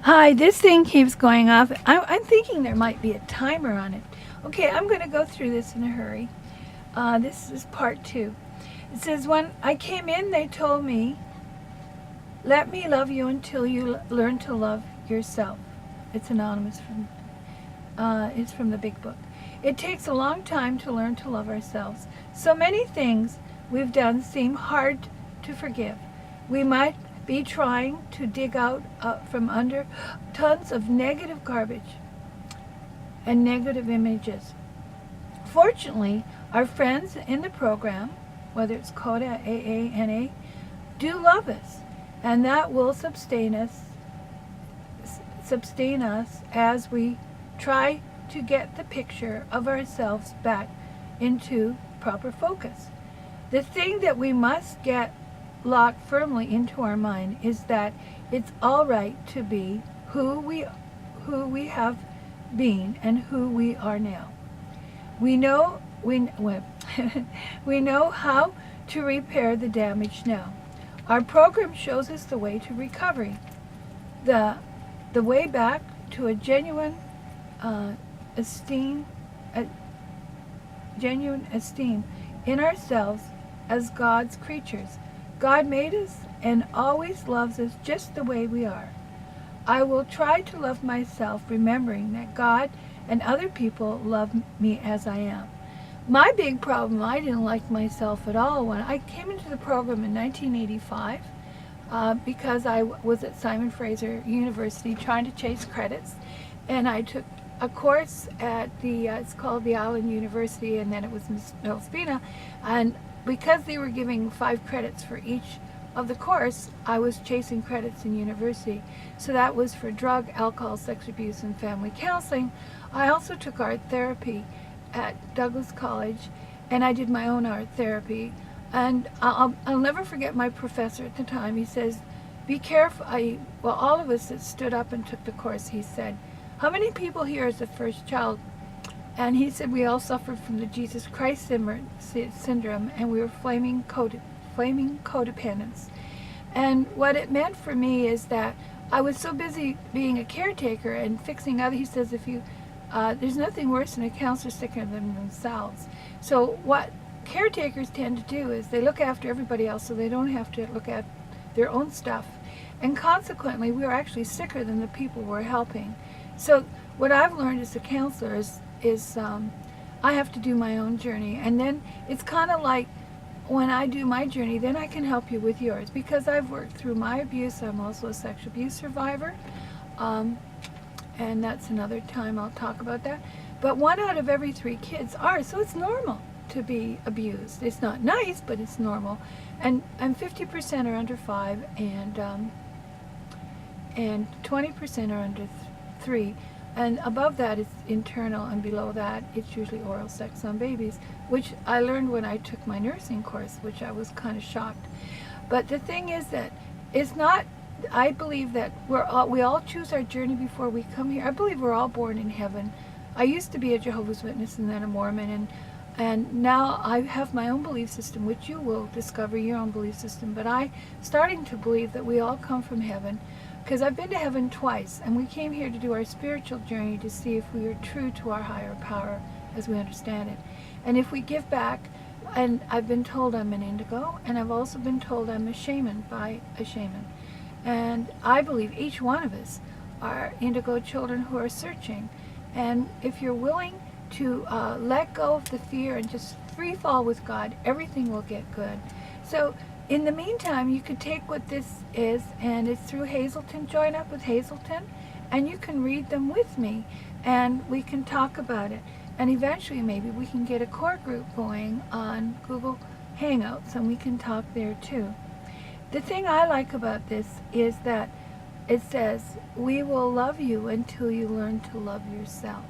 Hi, this thing keeps going off. I'm thinking there might be a timer on it. Okay, I'm going to go through this in a hurry. This is part two. It says, when I came in, they told me, let me love you until you learn to love yourself. It's anonymous it's from the big book. It takes a long time to learn to love ourselves. So many things we've done seem hard to forgive. We might be trying to dig out from under tons of negative garbage and negative images. Fortunately, our friends in the program, whether it's CODA, AA, NA, do love us, and that will sustain us as we try to get the picture of ourselves back into proper focus. The thing that we must get locked firmly into our mind is that it's all right to be who we have been and who we are now. We know we know how to repair the damage now. Our program shows us the way to recovery, the the way back to a uh, esteem, a genuine esteem in ourselves as God's creatures. God made us and always loves us just the way we are. I will try to love myself, remembering that God and other people love me as I am. My big problem, I didn't like myself at all when I came into the program in 1985 because I was at Simon Fraser University trying to chase credits, and I took a course at it's called the Island University, and then it was Miss Spina, and because they were giving 5 credits for each of the course, I was chasing credits in university. So that was for drug, alcohol, sex abuse, and family counseling. I also took art therapy at Douglas College, and I did my own art therapy. And I'll never forget my professor at the time. He says, be careful. Well, all of us that stood up and took the course, he said, how many people here is the first child? And he said we all suffered from the Jesus Christ syndrome, and we were flaming codependents. And what it meant for me is that I was so busy being a caretaker and fixing others. He says there's nothing worse than a counselor sicker than themselves. So what caretakers tend to do is they look after everybody else so they don't have to look at their own stuff. And consequently, we are actually sicker than the people we're helping. So what I've learned as a counselor is I have to do my own journey. And then it's kind of like when I do my journey, then I can help you with yours. Because I've worked through my abuse, I'm also a sexual abuse survivor. And that's another time I'll talk about that. But 1 out of every 3 kids are, so it's normal to be abused. It's not nice, but it's normal. And 50% are under 5, and 20% are under 3. And above that it's internal, and below that it's usually oral sex on babies, which I learned when I took my nursing course, which I was kind of shocked. But the thing is that it's not, I believe that we all choose our journey before we come here. I believe we're all born in heaven. I used to be a Jehovah's Witness and then a Mormon, and now I have my own belief system, which you will discover your own belief system. But I'm starting to believe that we all come from heaven, because I've been to heaven twice, and we came here to do our spiritual journey to see if we are true to our higher power as we understand it. And if we give back, and I've been told I'm an indigo, and I've also been told I'm a shaman by a shaman. And I believe each one of us are indigo children who are searching. And if you're willing to let go of the fear and just free fall with God, everything will get good. So in the meantime, you could take what this is, and it's through Hazelton. Join up with Hazelton, and you can read them with me, and we can talk about it. And eventually, maybe we can get a core group going on Google Hangouts, and we can talk there too. The thing I like about this is that it says, we will love you until you learn to love yourself.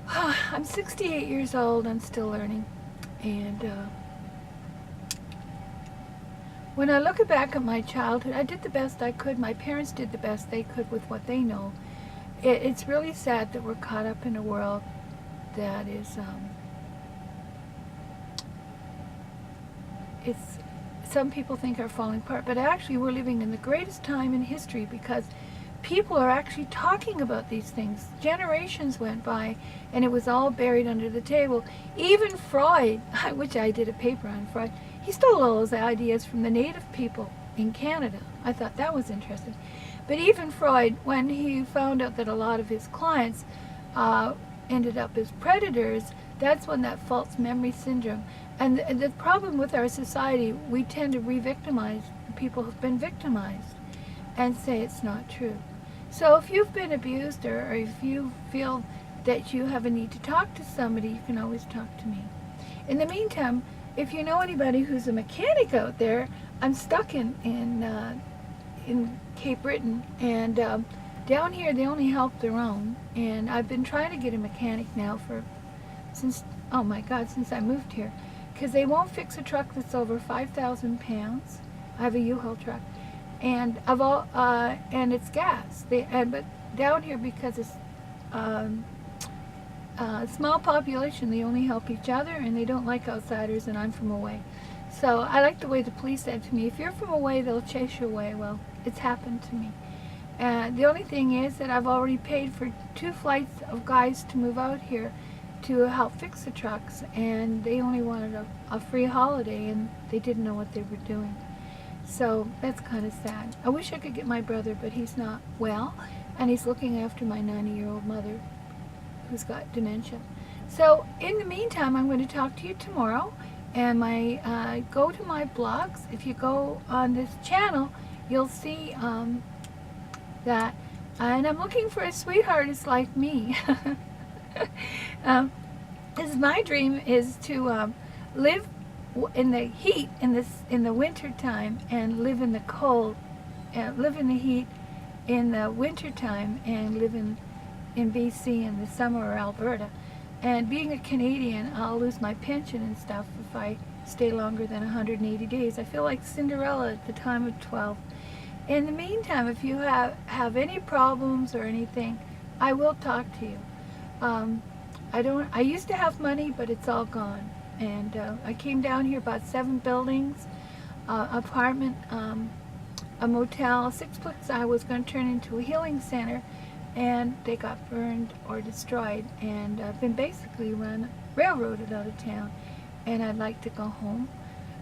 I'm 68 years old. I'm still learning. And when I look back at my childhood, I did the best I could. My parents did the best they could with what they know. It's really sad that we're caught up in a world that is, it's some people think are falling apart, but actually we're living in the greatest time in history because people are actually talking about these things. Generations went by and it was all buried under the table. Even Freud, which I did a paper on Freud, he stole all those ideas from the native people in Canada. I thought that was interesting. But even Freud, when he found out that a lot of his clients ended up as predators, that's when that false memory syndrome. And the problem with our society, we tend to re-victimize people who've been victimized and say it's not true. So if you've been abused or if you feel that you have a need to talk to somebody, you can always talk to me. In the meantime, if you know anybody who's a mechanic out there, I'm stuck in Cape Breton, and down here they only help their own. And I've been trying to get a mechanic now since I moved here, because they won't fix a truck that's over 5,000 pounds. I have a U-Haul truck, and and it's gas. But down here, because it's a small population, they only help each other, and they don't like outsiders, and I'm from away. So I like the way the police said to me, if you're from away, they'll chase you away. Well, it's happened to me. The only thing is that I've already paid for 2 flights of guys to move out here to help fix the trucks, and they only wanted a free holiday, and they didn't know what they were doing. So that's kind of sad. I wish I could get my brother, but he's not well, and he's looking after my 90-year-old mother who's got dementia. So in the meantime, I'm going to talk to you tomorrow, and go to my blogs. If you go on this channel, you'll see that, and I'm looking for a sweetheart who's like me. My dream is to live in the heat in the winter time, and live in the cold, live in the heat in the winter time, and live in BC in the summer, or Alberta. And being a Canadian, I'll lose my pension and stuff if I stay longer than 180 days. I feel like Cinderella at the time of 12. In the meantime, if you have any problems or anything, I will talk to you. I used to have money, but it's all gone. And I came down here, bought 7 buildings, apartment, a motel, 6 I was going to turn into a healing center, and they got burned or destroyed, and I've been basically railroaded out of town, and I'd like to go home.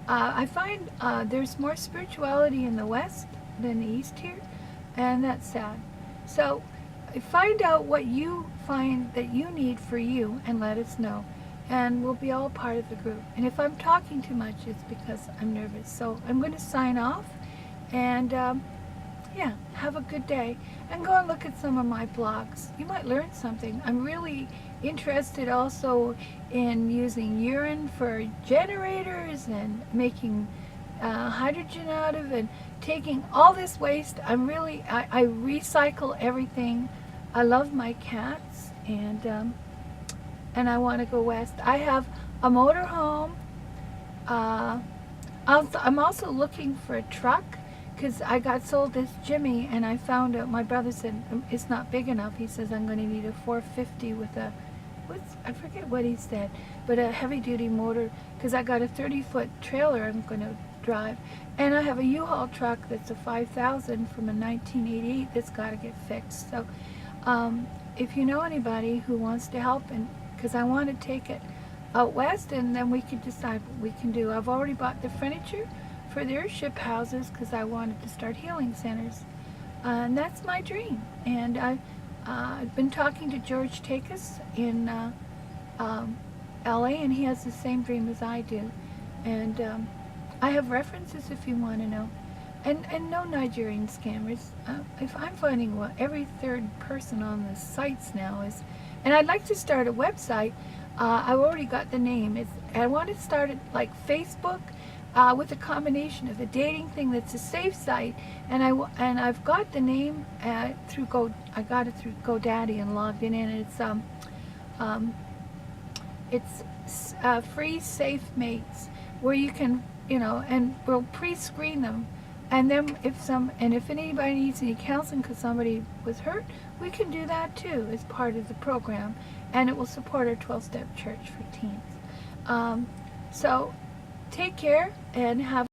I find there's more spirituality in the West than the East here, and that's sad. So find out what you find that you need for you, and let us know, and we'll be all part of the group. And if I'm talking too much, it's because I'm nervous. So I'm going to sign off, and yeah, have a good day, and go and look at some of my blogs. You might learn something. I'm really interested also in using urine for generators and making hydrogen out of it, taking all this waste. I recycle everything. I love my cats, and I want to go west. I have a motor home. I'm also looking for a truck, because I got sold this Jimmy, and I found out, my brother said it's not big enough. He says I'm going to need a 450 with a, I forget what he said, but a heavy duty motor, because I got a 30-foot trailer I'm going to drive. And I have a U-Haul truck that's a 5000 from a 1988 that's got to get fixed. So if you know anybody who wants to help, because I want to take it out west, and then we can decide what we can do. I've already bought the furniture for their ship houses, because I wanted to start healing centers, and that's my dream. And I've been talking to George Takis in LA, and he has the same dream as I do. And I have references if you want to know, and no Nigerian scammers. If I'm finding every 3rd person on the sites now is, and I'd like to start a website. I've already got the name. I want to start it like Facebook, with a combination of a dating thing that's a safe site, and I've got the name through I got it through GoDaddy and logged in, and it's free safe mates, where you can, and we'll pre-screen them, and then if anybody needs any counseling because somebody was hurt, we can do that too as part of the program, and it will support our 12-step church for teens. So take care and have